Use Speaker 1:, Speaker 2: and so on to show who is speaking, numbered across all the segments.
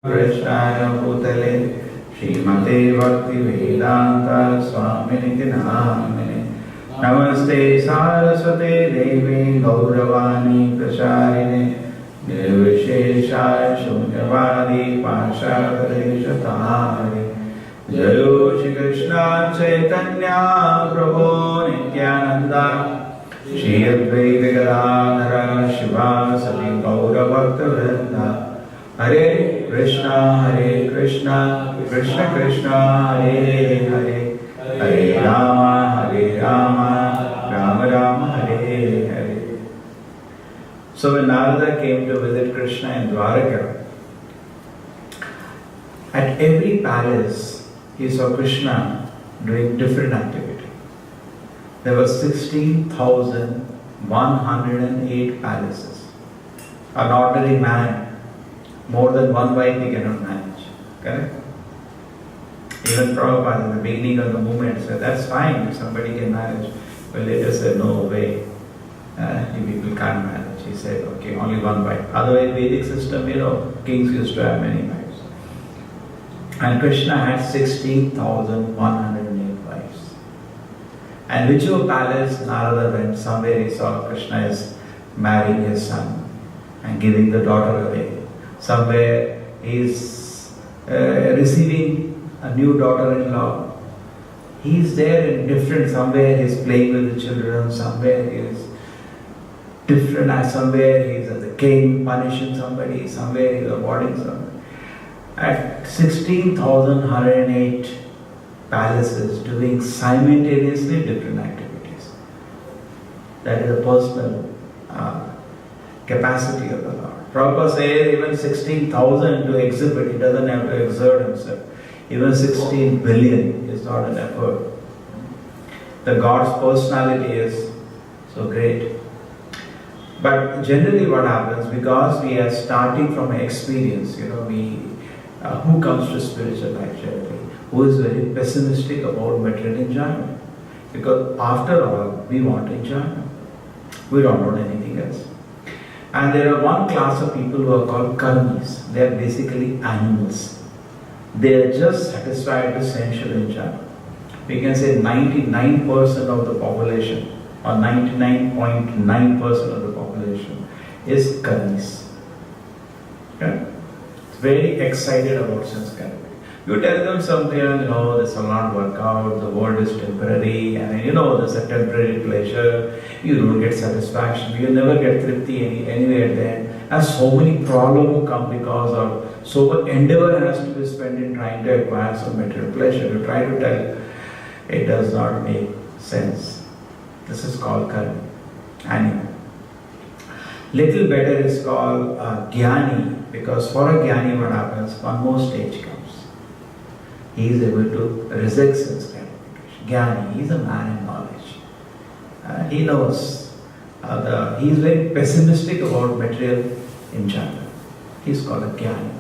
Speaker 1: कृष्णाय भूतले श्रीमते भक्ति वेदांत स्वामिनिति नामिने नमस्ते सारस्वते देवी गौरवाणी प्रचारिणे निर्विशेषाय शून्यवादी पाशादेशतारिणे जयो श्री कृष्ण चैतन्य प्रभो नित्यानंदा श्री अद्वैत गदाधर शिवासदि गौरभक्तवृंदा हरे Krishna Krishna Krishna Hare Hare Hare Ram Ram Ram Hare Hare. So when Narada came to visit Krishna in Dwaraka, at every palace he saw Krishna doing different activity. There were 16,108 palaces. An ordinary man, more than one wife he cannot manage. Correct? Even Prabhupada in the beginning of the movement said, that's fine if somebody can manage. But later said, no way. You people can't manage. He said, okay, only one wife. Otherwise, Vedic system, kings used to have many wives. And Krishna had 16,108 wives. And whichever palace Narada went, somewhere he saw Krishna is marrying his son and giving the daughter away. Somewhere he is receiving a new daughter-in-law. He is there in different, somewhere he is playing with the children, somewhere he is different, somewhere he is as a king punishing somebody, somewhere he is avoiding somebody. At 16,108 palaces doing simultaneously different activities. That is a personal capacity of the Lord. Prabhupada says even 16,000 to exhibit, he doesn't have to exert himself. Even 16 billion is not an effort. The God's personality is so great. But generally what happens, because we are starting from an experience, who comes to spiritual life generally? Who is very pessimistic about material enjoyment? Because after all, we want enjoyment. We don't want anything else. And there are one class of people who are called karmis. They are basically animals. They are just satisfied with sensual enjoyment. We can say 99% of the population or 99.9% of the population is karmis. Okay? It's very excited about sense category. You tell them something, this will not work out, the world is temporary, and there's a temporary pleasure, you don't get satisfaction, you never get tripti anywhere there. And so many problems come because of so much endeavor has to be spent in trying to acquire some material pleasure. You try to tell, it does not make sense. This is called karma, animal. Little better is called jnani, because for a jnani what happens, one more stage comes. He is able to reject sense gratification. Jnani, he is a man in knowledge. He knows. He is very pessimistic about material enjoyment. He is called a jnani.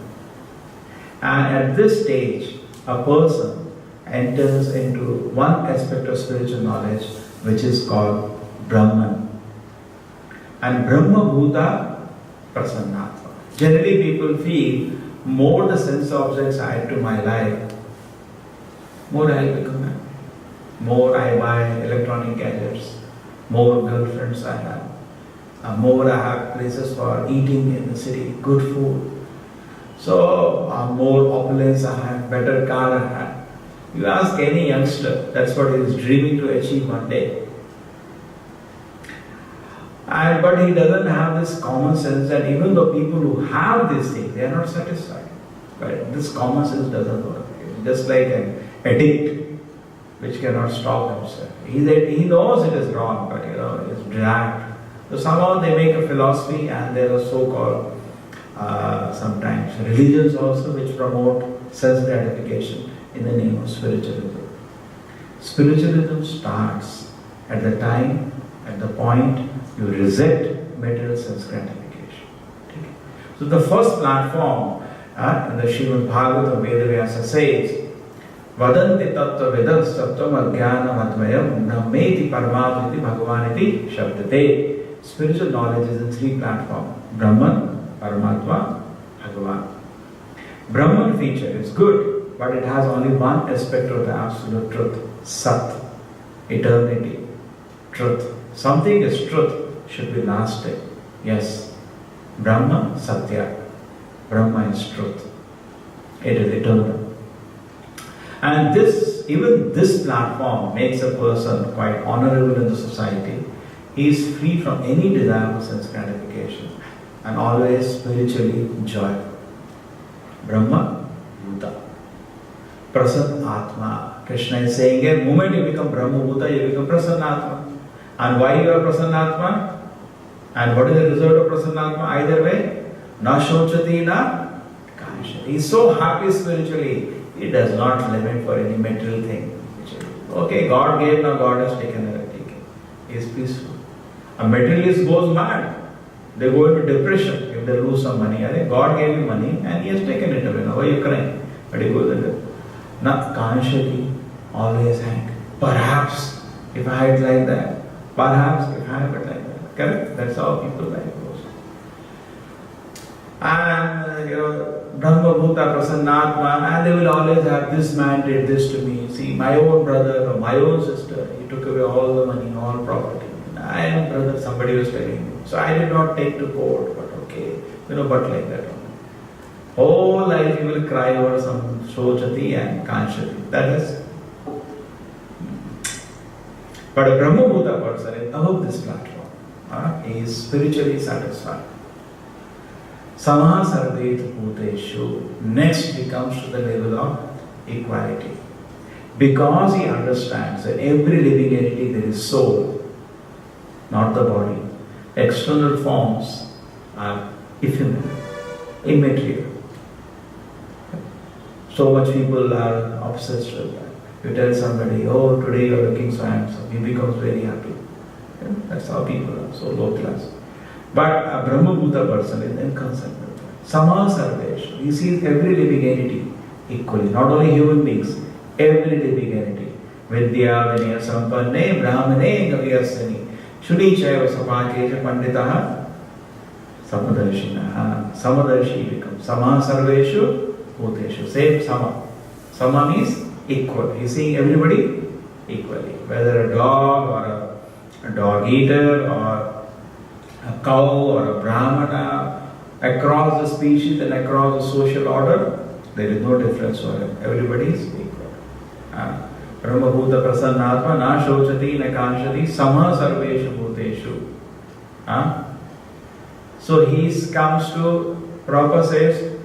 Speaker 1: And at this stage, a person enters into one aspect of spiritual knowledge which is called Brahman. And Brahma Bhuta Prasannatva. Generally people feel more the sense objects I add to my life, more I will become happy. More I buy electronic gadgets, more girlfriends I have, more I have places for eating in the city, good food. So more opulence I have, better car I have. You ask any youngster, that's what he is dreaming to achieve one day. But he doesn't have this common sense that even though people who have this thing, they are not satisfied. But this common sense doesn't work. It's just like an addict which cannot stop himself. He knows it is wrong, but it's dragged. So somehow they make a philosophy, and there are so-called sometimes religions also which promote self-gratification in the name of spiritualism. Spiritualism starts at the time, at the point you reject material sense gratification. Okay. So the first platform in the Srimad Bhagavatam Vedavyasa says, Vadanti tattva vedas tattvam ajnanam advayam nameti paramatmiti bhagavaniti shabdate. Spiritual knowledge is in three platforms: Brahman, Paramatma, Bhagavan. Brahman feature is good, but it has only one aspect of the absolute truth. Sat, eternity, truth. Something is truth, should be lasting. Yes, Brahma, Satya. Brahma is truth. It is eternal. And even this platform makes a person quite honorable in the society. He is free from any desire for sense gratification and always spiritually joyful. Brahma Bhuta. Prasanna Atma. Krishna is saying, the moment you become Brahma Bhuta, you become Prasanna Atma. And why you are Prasanna Atma? And what is the result of Prasanna Atma? Either way, na shochati na kanshati. He is so happy spiritually, he does not limit for any material thing. Okay, God gave, now God has taken it. He is peaceful. A materialist goes mad. They go into depression if they lose some money. I think God gave you money and He has taken it away. Now why are you crying? But he goes into not consciously, always hang. Perhaps if I had like that, perhaps if I had like that. Correct? That's how people life goes. And Brahma Bhuta Prasannatma, and they will always have, this man did this to me. See, my own brother or my own sister, he took away all the money, all property. I am brother, somebody was telling me. So I did not take to court, but okay, but like that. Whole life you will cry over some Shochati and Kanshati. That is. But a Brahma Bhuta person is above this platform. He is spiritually satisfied. Samah Sarvet Bhuteshu. Next he comes to the level of equality. Because he understands that every living entity there is soul, not the body. External forms are ephemeral, immaterial. So much people are obsessed with that. You tell somebody, oh, today you are looking so handsome, he becomes very happy. That's how people are, so low class. But a Brahma Bhuta person is inconceivable. Sama Sarvesh, he sees every living entity equally, not only human beings, every living entity. Vidya, Vinaya, Sampanne, Brahmane, Kavyasani, Shuni Chaiva Sapakeja Panditaha, Samadarshina. Samadarshi becomes Sama Sarveshu Bhuteshu. Same Sama. Sama means equal. He's seeing everybody equally. Whether a dog or a dog eater or a cow or a brahmana, across the species and across the social order, there is no difference for him. Everybody is equal. Brahma Bhuta Prasannatma na shochati na kanshati samha sarveshu bhuteshu. So he comes to, Prabhupada says,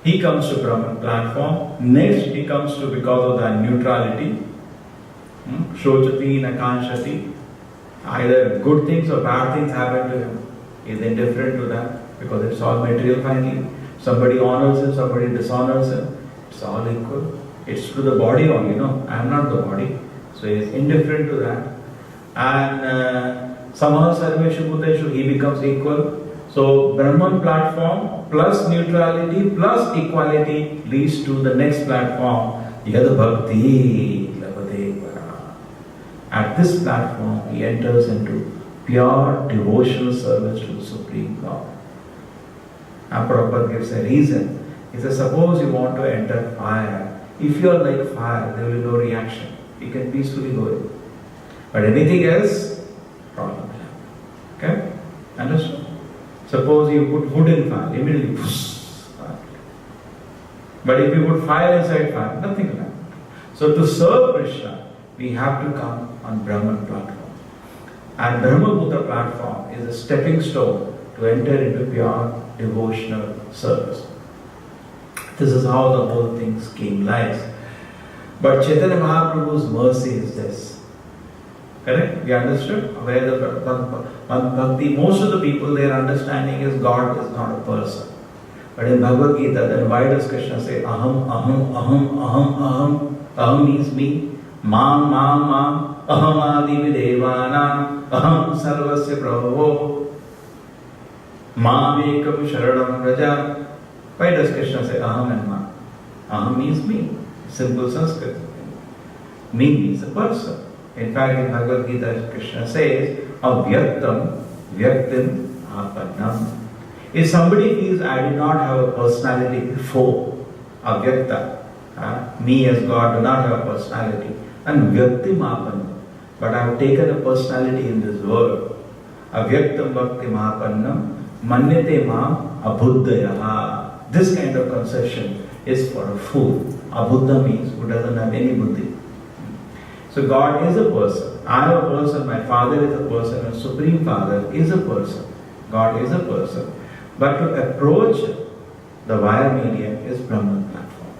Speaker 1: he comes to Brahman platform. Next he comes to, because of the neutrality, shochati na kanshati. Either good things or bad things happen to him. He is indifferent to that because it's all material finally. Somebody honors him, somebody dishonors him. It's all equal. It's to the body only, I am not the body. So he is indifferent to that. And Samah Sarveshu Bhuteshu, he becomes equal. So Brahman platform plus neutrality plus equality leads to the next platform, Yad Bhakti Lavade Para. At this platform, he enters into pure devotional service to the Supreme God. And Prabhupada gives a reason. He says, suppose you want to enter fire. If you are like fire, there will be no reaction. You can peacefully go in. But anything else, problem will happen. Okay? Understand? Suppose you put wood in fire, immediately fire. But if you put fire inside fire, nothing will happen. So to serve Krishna, we have to come on Brahman platform. And Brahma Bhuta platform is a stepping stone to enter into pure devotional service. This is how the whole thing scheme lies. But Chaitanya Mahaprabhu's mercy is this. Correct? We understood? Where the bhakti, most of the people, their understanding is God is not a person. But in Bhagavad Gita, then why does Krishna say aham, aham, aham, aham, aham? Aham means me. Mam, mam, mam. Aham adi videvana. Aham sarvasya prabhavo. Mam ekam sharanam raja. Why does Krishna say aham and ma? Aham means me. Simple Sanskrit. Me means a person. In fact, in Bhagavad Gita, Krishna says, avyaktam vyaktim apannam. If somebody feels I did not have a personality before, avyakta, me as God do not have a personality, and vyakti mapanna, but I have taken a personality in this world. Avyaktam bhakti mapanna, manyate ma abhuddhayaha. This kind of conception is for a fool. Abhuddha means who doesn't have any buddhi. So God is a person. I am a person, my Father is a person, and Supreme Father is a person. God is a person. But to approach the via medium is Brahman platform.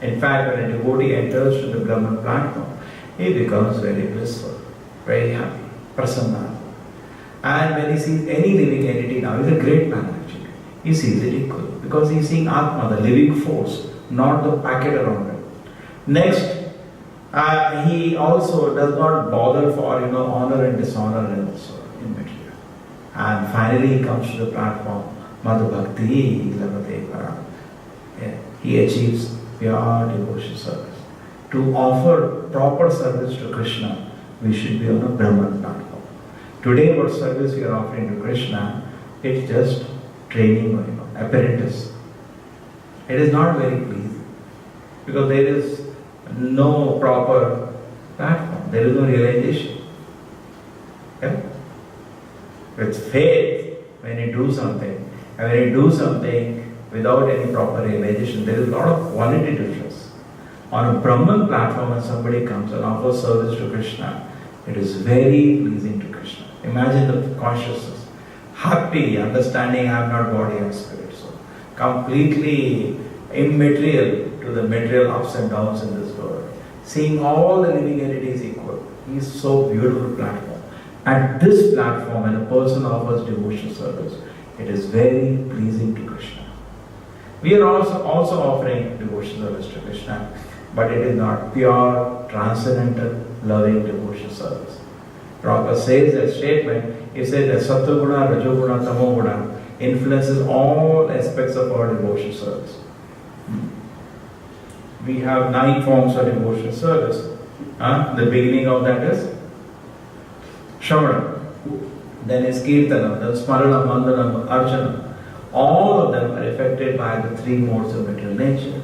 Speaker 1: In fact, when a devotee enters to the Brahman platform, he becomes very blissful, very happy, prasanna. And when he sees any living entity now, he's a great man actually. He sees it equal because he's seeing Atma, the living force, not the packet around him. Next, he also does not bother for honor and dishonor also in material. And finally, he comes to the platform. Madhu Bhakti Lavate Param. He achieves pure devotion service. To offer proper service to Krishna, we should be on a Brahman platform. Today, what service we are offering to Krishna, it's just training, apprentice. It is not very pleasing because there is no proper platform. There is no realization. Yeah? With faith, when you do something, and when you do something without any proper realization, there is a lot of quality difference. On a Brahman platform, when somebody comes and offers service to Krishna, it is very pleasing to Krishna. Imagine the consciousness, happy, understanding I am not body and spirit. So, completely immaterial to the material ups and downs in this world. Seeing all the living entities equal. He is so beautiful platform. At this platform, when a person offers devotional service, it is very pleasing to Krishna. We are also offering devotional service to Krishna, but it is not pure, transcendental, loving devotional service. Prabhupada says that statement, he says that Sattva-guna, Rajoguna, Tamoguna influences all aspects of our devotional service. We have 9 forms of devotional service. The beginning of that is Shravana. Then is Kirtana, then Smarana, Mandana, Archana. All of them are affected by the 3 modes of material nature.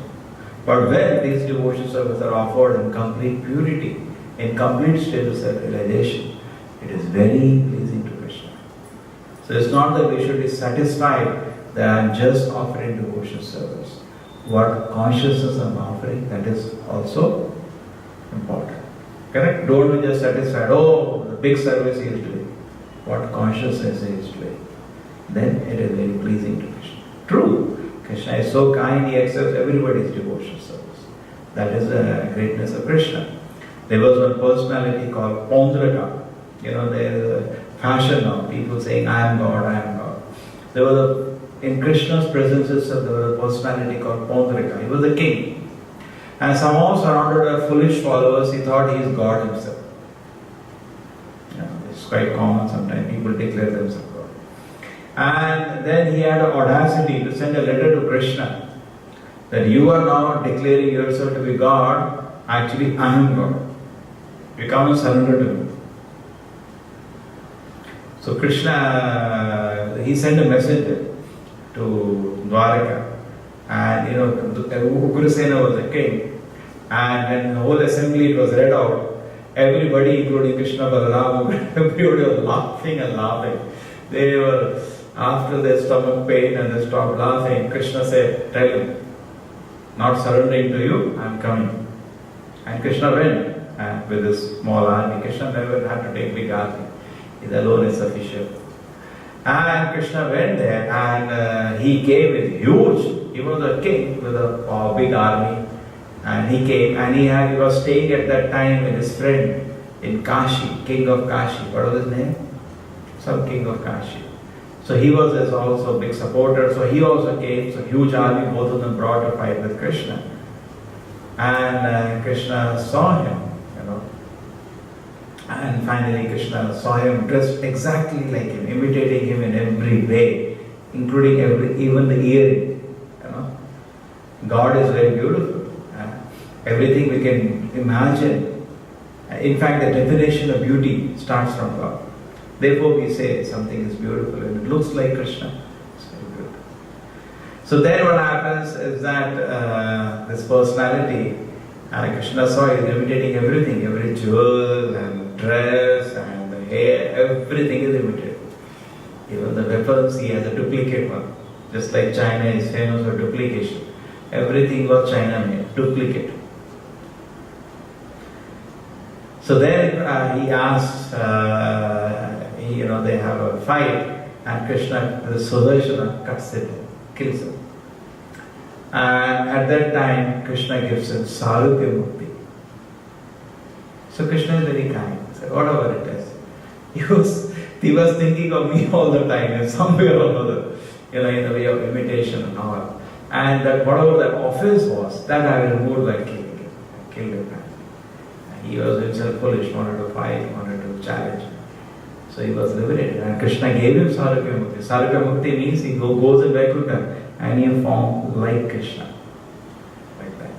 Speaker 1: But when these devotional services are offered in complete purity, in complete state of self-realization, it is very pleasing to Krishna. So it's not that we should be satisfied that I am just offering devotional service. What consciousness I am offering, that is also important. Correct? Don't be just satisfied, the big service he is doing. What consciousness he is doing. Then it is very pleasing to Krishna. True, Krishna is so kind, he accepts everybody's devotional service. That is the greatness of Krishna. There was one personality called Pondraka. There is a fashion now, people saying, I am God, I am God. In Krishna's presence itself, there was a personality called Pondraka. He was a king. And somehow surrounded by foolish followers, he thought he is God himself. It's quite common sometimes, people declare themselves God. And then he had the audacity to send a letter to Krishna that you are now declaring yourself to be God, actually I am God. You come and surrender to me. So Krishna, he sent a messenger to Dwaraka, and Ugrasena was the king, and when the whole assembly was read out, everybody, including Krishna, Balaram, everybody was laughing and laughing. They were, after their stomach pain and they stopped laughing, Krishna said, tell him, not surrendering to you, I am coming. And Krishna went with his small army. Krishna never had to take big army. His alone is sufficient. And Krishna went there and he came with huge, he was a king with a big army. And he came and he was staying at that time with his friend in Kashi, king of Kashi. What was his name? Some king of Kashi. So he was also a big supporter. So he also came. So huge army, both of them brought to fight with Krishna. And Krishna saw him, And finally Krishna saw him dressed exactly like him, imitating him in every way, including even the earring. God is very beautiful. Everything we can imagine. In fact, the definition of beauty starts from God. Therefore we say something is beautiful and it looks like Krishna. It's very So then what happens is that this personality, Krishna saw is imitating everything, every jewel and dress and the hair, everything is imitated. Even the weapons, he has a duplicate one. Just like China is famous for duplication. Everything was China made, duplicate. So then he asks, they have a fight, and Krishna, the Sudarshana, cuts it, kills him. And at that time, Krishna gives him Sarupya Mukti. So Krishna is very kind. He said, whatever it is. He was thinking of me all the time, in some way or another, in the way of imitation and all. And that whatever that offense was, that I will remove by killing him. I killed him. He was himself foolish, wanted to fight, wanted to challenge. So he was liberated. And Krishna gave him Sarupya Mukti. Sarupya Mukti means he goes in Vaikuntha and he forms like Krishna. Like that.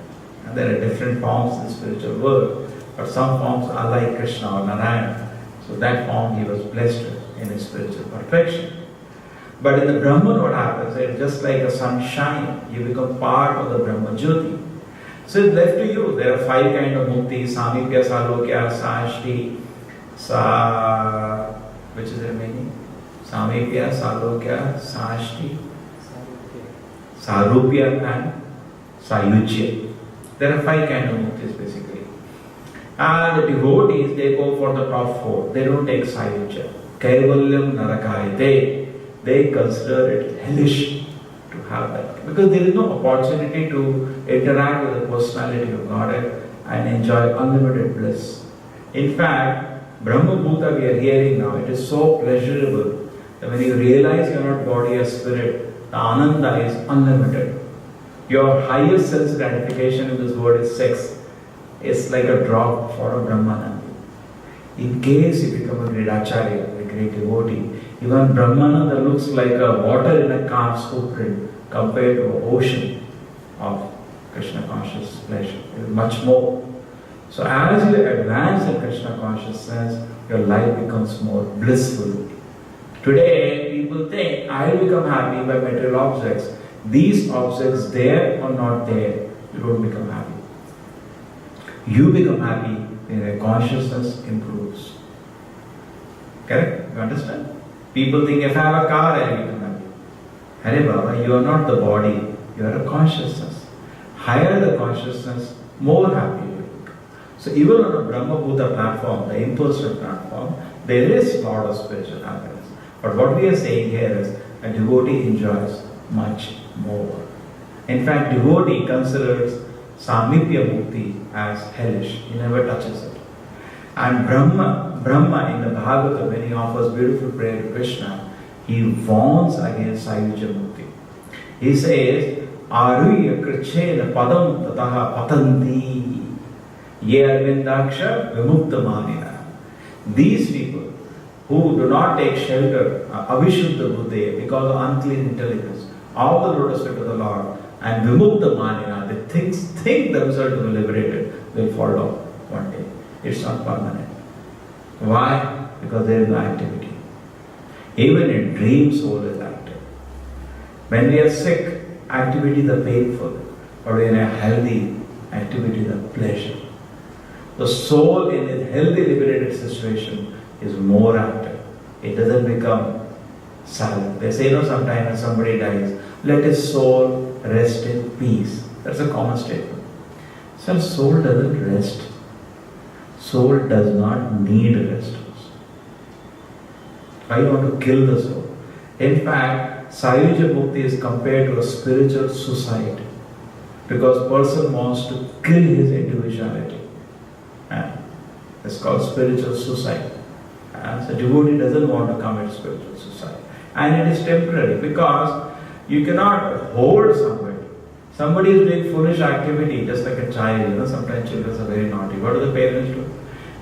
Speaker 1: And there are different forms in the spiritual world. But some forms are like Krishna or Narayana. So that form he was blessed with in his spiritual perfection. But in the Brahman what happens? It's just like a sunshine. You become part of the Brahma Jyoti. So it's left to you. There are 5 kinds of mukti: Samipya, Salokya, Sashti, which is the meaning? Samipya, Salokya, Sashti, Sarupya and Sayujya. There are 5 kinds of muktis basically. And the devotees, they go for the top 4. They don't take Sayujya. Kaivalyam Narakayate. They consider it hellish to have that. Because there is no opportunity to interact with the personality of Godhead and enjoy unlimited bliss. In fact, Brahma Bhuta we are hearing now, it is so pleasurable that when you realize you are not body or spirit, the Ananda is unlimited. Your highest sense gratification in this world is sex. It's like a drop for a Brahmananda. In case you become a great acharya, a great devotee, even Brahmananda looks like a water in a calf's footprint compared to an ocean of Krishna conscious pleasure. It is much more. So as you advance in Krishna consciousness, your life becomes more blissful. Today, people think, I will become happy by material objects. These objects, there or not there, you don't become happy. You become happy when your consciousness improves. Correct? You understand? People think, if I have a car, I will become happy. Hare Baba, you are not the body, you are a consciousness. Higher the consciousness, more happy you will become. So even on a Brahma Bhuta platform, the impulsive platform, there is a lot of spiritual happiness. But what we are saying here is, a devotee enjoys much more. In fact, devotee considers Samipya Mukti as hellish. He never touches it. And Brahma in the Bhagavata, when he offers beautiful prayer to Krishna, he warns against Sayujya Mukti. He says, Aruya Krichena Padam Tataha Patanti Ye Arvindaksha Vimukta Manina. These people who do not take shelter, Avishuddha Buddhe, because of unclean intelligence, of the lotus feet of the Lord, and Vimukta Manina, they think themselves to be liberated, will fall down one day. It's not permanent. Why? Because there is no activity. Even in dream, soul is active. When we are sick, activities are painful, but when we are healthy, activities are pleasure. The soul in a healthy, liberated situation is more active. It doesn't become silent. They say, sometimes when somebody dies, let his soul rest in peace. That's a common statement. So soul doesn't rest. Soul does not need rest. Why you want to kill the soul? In fact, Sayujya Mukti is compared to a spiritual suicide. Because person wants to kill his individuality. It's called spiritual suicide. So devotee doesn't want to commit spiritual suicide. And it is temporary because you cannot hold somebody. Somebody is doing foolish activity just like a child. Sometimes children are very naughty. What do the parents do?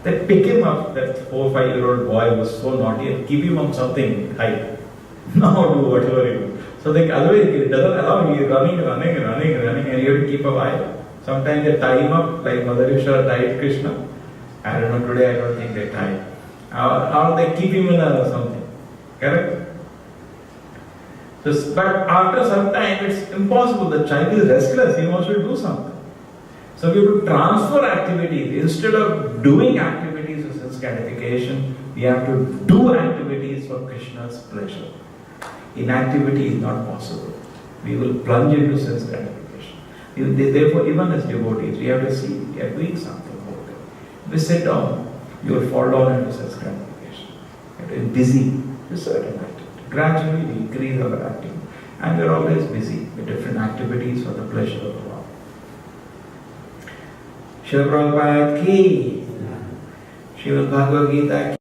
Speaker 1: They pick him up, that 4 or 5 year old boy was so naughty, and give him up something high. Now do whatever you do. So otherwise it doesn't allow you running, and you have to keep a while. Sometimes they tie him up like Mother Yashoda tied Krishna. I don't know, today I don't think they tie. Or they keep him in something. Correct? But after some time, it's impossible. The child is restless. He wants to do something. So we have to transfer activities. Instead of doing activities for sense gratification, we have to do activities for Krishna's pleasure. Inactivity is not possible. We will plunge into sense gratification. Therefore, even as devotees, we have to see we are doing something. If we sit down, you will fall down into sense gratification. You have to be busy with certain activity. Gradually, we increase our activity. And we are always busy with different activities for the pleasure of the Lord. Srila Prabhupada ki, Srimad Bhagavad Gita ki.